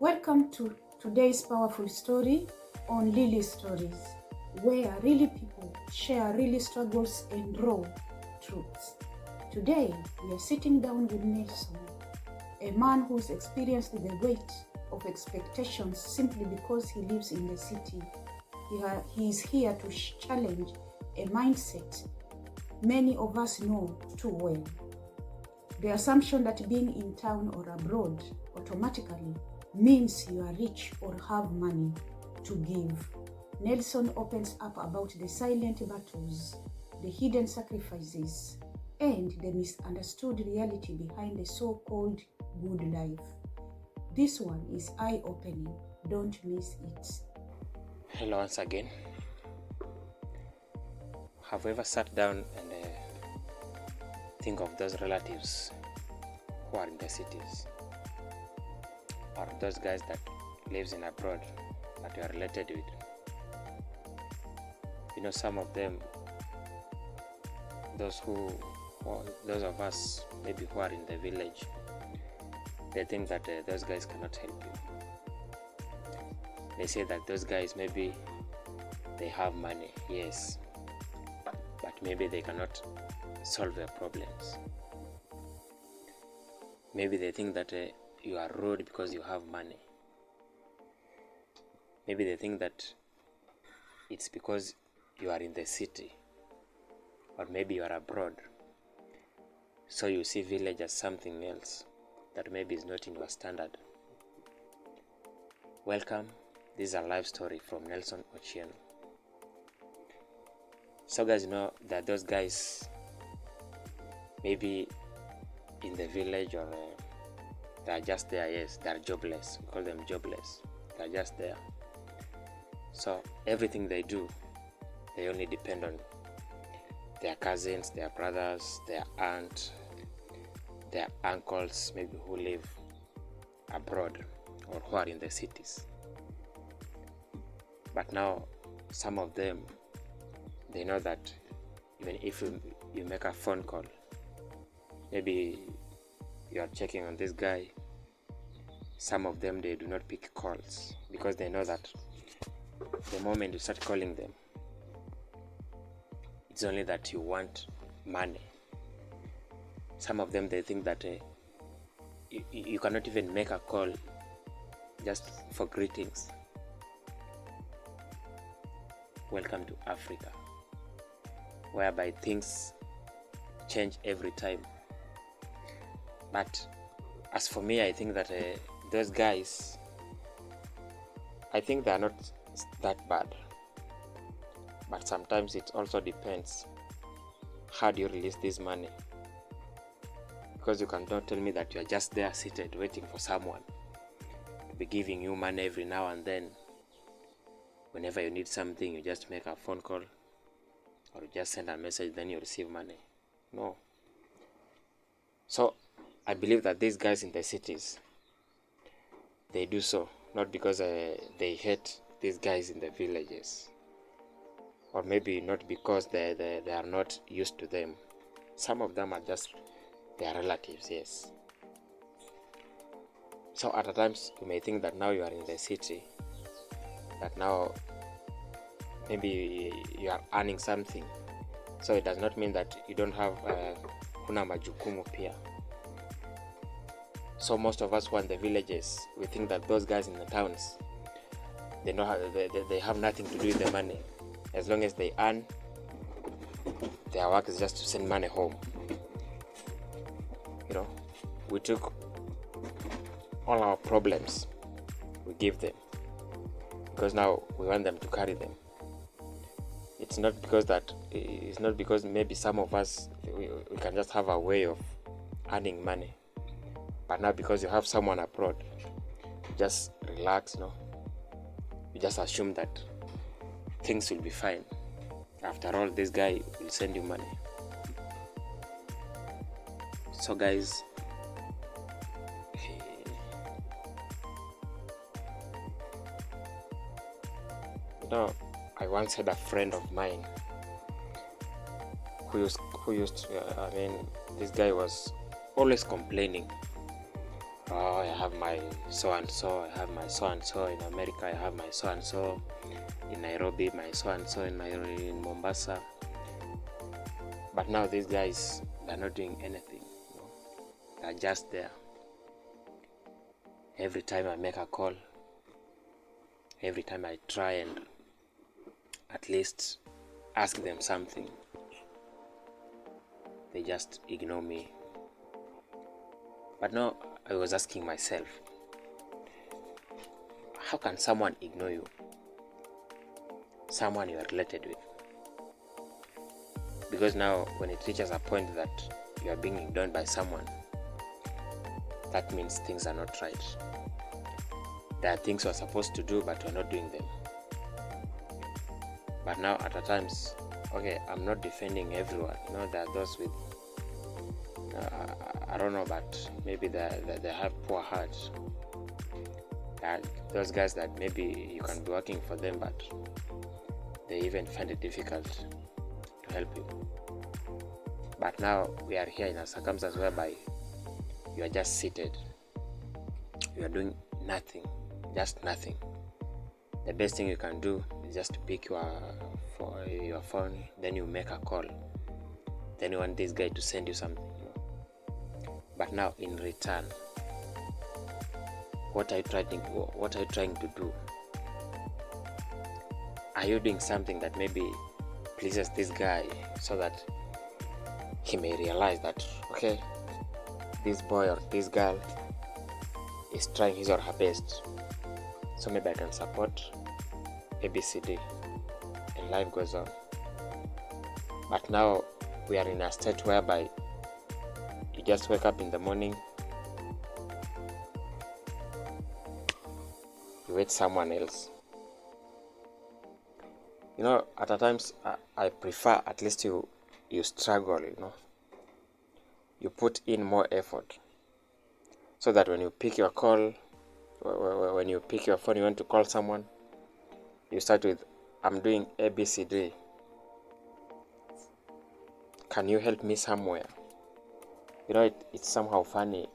Welcome to today's powerful story on Lily Stories, where really people share really struggles and raw truths. Today, we are sitting down with Nelson, a man who's experienced the weight of expectations simply because he lives in the city. He is here to challenge a mindset many of us know too well. The assumption that being in town or abroad automatically means you are rich or have money to give. Nelson opens up about the silent battles, the hidden sacrifices, and the misunderstood reality behind the so-called good life. This one is eye-opening. Don't miss it. Hello once again. Have you ever sat down and think of those relatives who are in the cities, or those guys that lives in abroad that you are related with? You know, some of them, those of us maybe who are in the village, they think that those guys cannot help you. They say that those guys maybe they have money, yes, but maybe they cannot solve their problems. Maybe they think that you are rude because you have money. Maybe they think that it's because you are in the city, or maybe you are abroad, so you see village as something else that maybe is not in your standard. Welcome. This is a life story from Nelson Ochieno. So guys, you know that those guys maybe in the village, or they are just there. Yes, they are jobless. We call them jobless. They are just there. So everything they do, they only depend on their cousins, their brothers, their aunt, their uncles, maybe who live abroad or who are in the cities. But now some of them, they know that even if you make a phone call, maybe you are checking on this guy, some of them, they do not pick calls because they know that the moment you start calling them, it's only that you want money. Some of them, they think that you cannot even make a call just for greetings. Welcome to Africa, whereby things change every time. But as for me, I think that those guys, I think they are not that bad. But sometimes it also depends how do you release this money. Because you cannot tell me that you are just there seated waiting for someone to be giving you money every now and then. Whenever you need something, you just make a phone call or you just send a message, then you receive money. No. So I believe that these guys in the cities, they do so not because they hate these guys in the villages, or maybe not because they are not used to them. Some of them are just their relatives, yes. So at times you may think that now you are in the city, that now maybe you are earning something, so it does not mean that you don't have kuna majukumu pia. So most of us who are in the villages, we think that those guys in the towns, they know how, they have nothing to do with the money. As long as they earn, their work is just to send money home. You know, we took all our problems, we give them, because now we want them to carry them. It's not because maybe some of us, we can just have a way of earning money. But now because you have someone abroad, you just relax, you know. You just assume that things will be fine. After all, this guy will send you money. So guys, you know, I once had a friend of mine who used to, this guy was always complaining Oh, I have my so and so, I have my so and so in America, I have my so and so in Nairobi, my so and so in Mombasa. But now these guys, they're not doing anything. They're just there. Every time I make a call, every time I try and at least ask them something, they just ignore me. But now I was asking myself, how can someone ignore you? Someone you are related with. Because now when it reaches a point that you are being ignored by someone, that means things are not right. There are things you are supposed to do, but you are not doing them. But now at times, okay, I'm not defending everyone. There are those with, I don't know, but maybe they have poor hearts. Those guys that maybe you can be working for them, but they even find it difficult to help you. But now we are here in a circumstance whereby you are just seated. You are doing nothing, just nothing. The best thing you can do is just to pick your phone, then you make a call. Then you want this guy to send you something. But now in return, what are you trying to do? Are you doing something that maybe pleases this guy so that he may realize that, okay, this boy or this girl is trying his or her best, so maybe I can support ABCD and life goes on? But now we are in a state whereby you just wake up in the morning, you wait someone else. At times I prefer at least you struggle, you put in more effort, so that when you pick your call, when you pick your phone, you want to call someone, you start with, I'm doing ABCD. Can you help me somewhere? It's somehow funny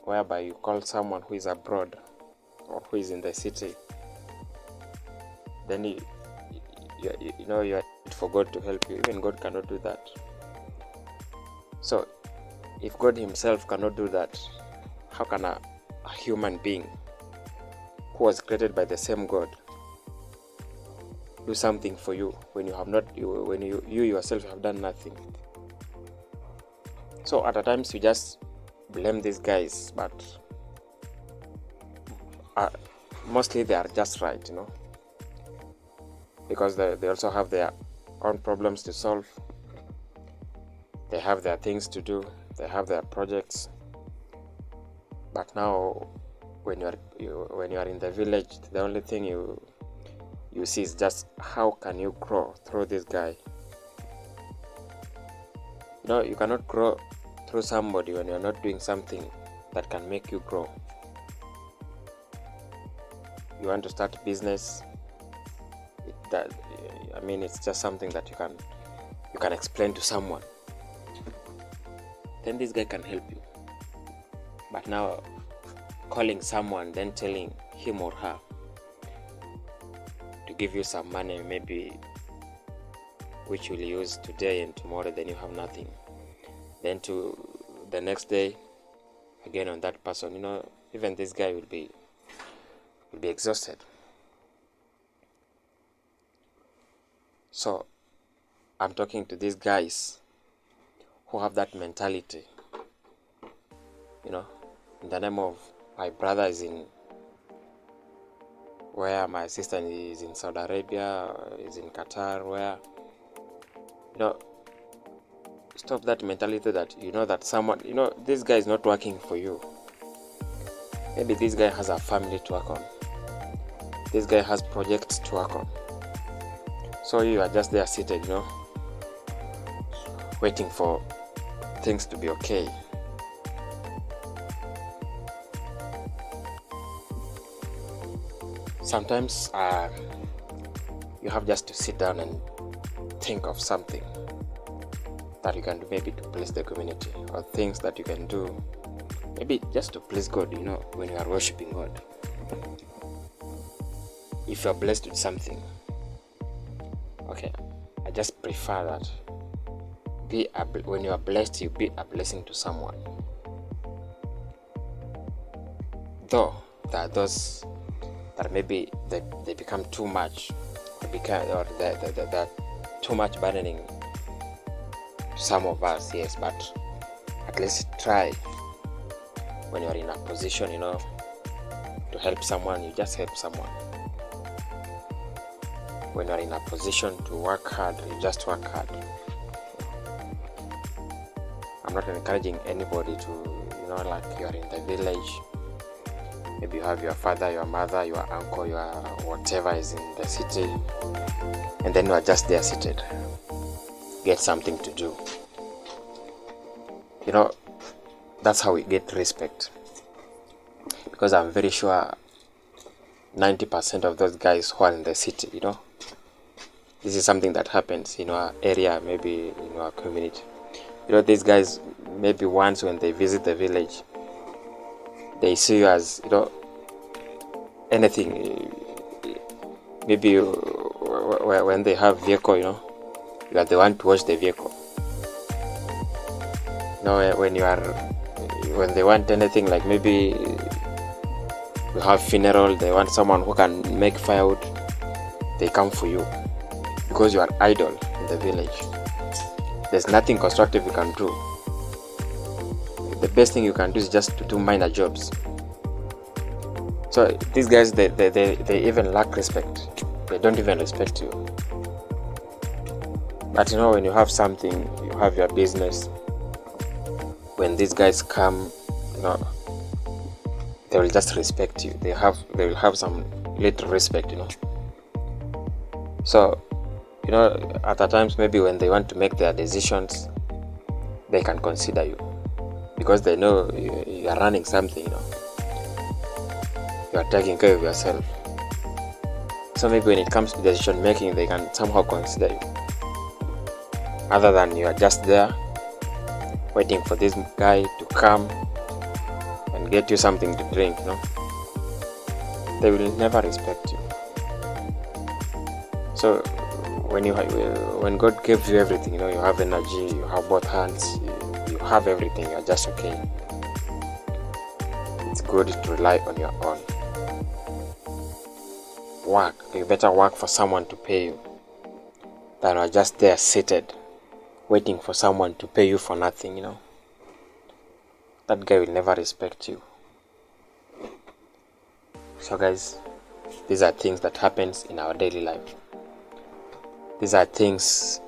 whereby you call someone who is abroad or who is in the city, then you are for God to help you. Even God cannot do that. So if God himself cannot do that, how can a human being who was created by the same God do something for you when you have not, when you yourself have done nothing? So at times you just blame these guys, but mostly they are just right, because they also have their own problems to solve. They have their things to do. They have their projects. But now, when you are in the village, the only thing you see is just how can you grow through this guy. You cannot grow through somebody when you are not doing something that can make you grow. You want to start a business, it's just something that you can explain to someone. Then this guy can help you. But now, calling someone, then telling him or her to give you some money, maybe which you'll use today and tomorrow, then you have nothing. Then to the next day, again on that person, even this guy will be exhausted. So I'm talking to these guys who have that mentality, in the name of my brother is in where, my sister is in Saudi Arabia, is in Qatar, where, stop that mentality that that someone, this guy is not working for you. Maybe this guy has a family to work on. This guy has projects to work on. So you are just there seated, waiting for things to be okay. Sometimes you have just to sit down and think of something that you can do, maybe to bless the community, or things that you can do maybe just to please God, when you are worshiping God. If you are blessed with something, okay, I just prefer that when you are blessed, you be a blessing to someone. Though there are those that maybe they become too much, or they're too much burdening to some of us, yes, but at least try. When you're in a position, to help someone, you just help someone. When you're in a position to work hard, you just work hard. I'm not encouraging anybody to, like you're in the village, maybe you have your father, your mother, your uncle, your whatever is in the city, and then you are just there seated. Get something to do. That's how we get respect. Because I'm very sure 90% of those guys who are in the city, this is something that happens in our area, maybe in our community. These guys, maybe once when they visit the village, they see you as, anything. Maybe when they have vehicle, you are the one to watch the vehicle. When they want anything, like maybe you have funeral, they want someone who can make firewood, they come for you because you are idle in the village. There's nothing constructive you can do. The best thing you can do is just to do minor jobs. So these guys, they even lack respect. They don't even respect you. But when you have something, you have your business, when these guys come, they will just respect you. They will have some little respect, So, at the times maybe when they want to make their decisions, they can consider you because they know you are running something, you are taking care of yourself. So maybe when it comes to decision making, they can somehow consider you, other than you are just there waiting for this guy to come and get you something to drink. They will never respect you. So when God gives you everything, you have energy, you have both hands, you have everything, you're just okay. It's good to rely on your own. Work. You better work for someone to pay you than you're just there seated waiting for someone to pay you for nothing, That guy will never respect you. So guys, these are things that happens in our daily life. These are things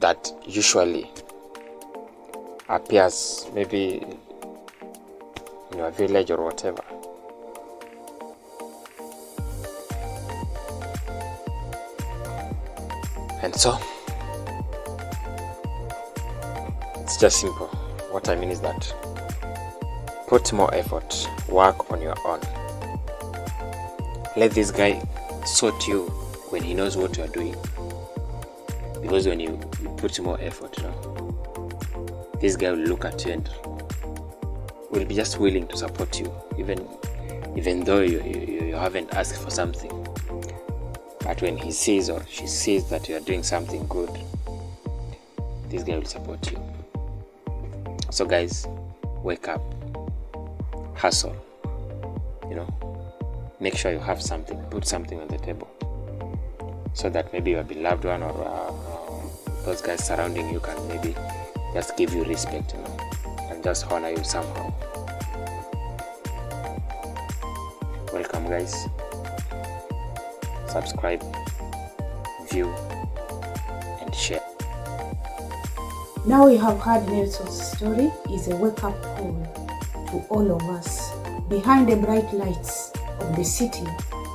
that usually appears maybe in your village or whatever. And so, it's just simple. What I mean is that put more effort, work on your own. Let this guy sort you when he knows what you are doing. Because when you put more effort, this guy will look at you and will be just willing to support you, even though you haven't asked for something. But when he sees or she sees that you are doing something good, this guy will support you. So guys, wake up, hustle, make sure you have something, put something on the table, so that maybe your beloved one or those guys surrounding you can maybe just give you respect, and just honor you somehow. Welcome guys. Subscribe, view, and share. Now you have heard Nelson's story is a wake-up call to all of us. Behind the bright lights of the city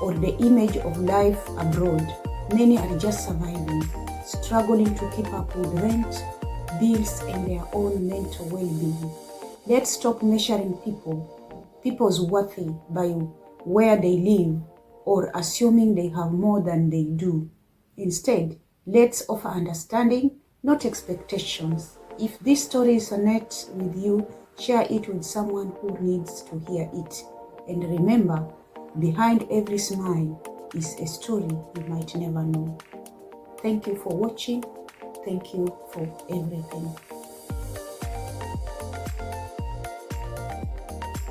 or the image of life abroad, many are just surviving, struggling to keep up with rent, bills, and their own mental well-being. Let's stop measuring people's worth by where they live or assuming they have more than they do. Instead, let's offer understanding, not expectations. If this story resonates with you, Share it with someone who needs to hear it. And remember, behind every smile is a story you might never know. Thank you for watching. Thank you for everything.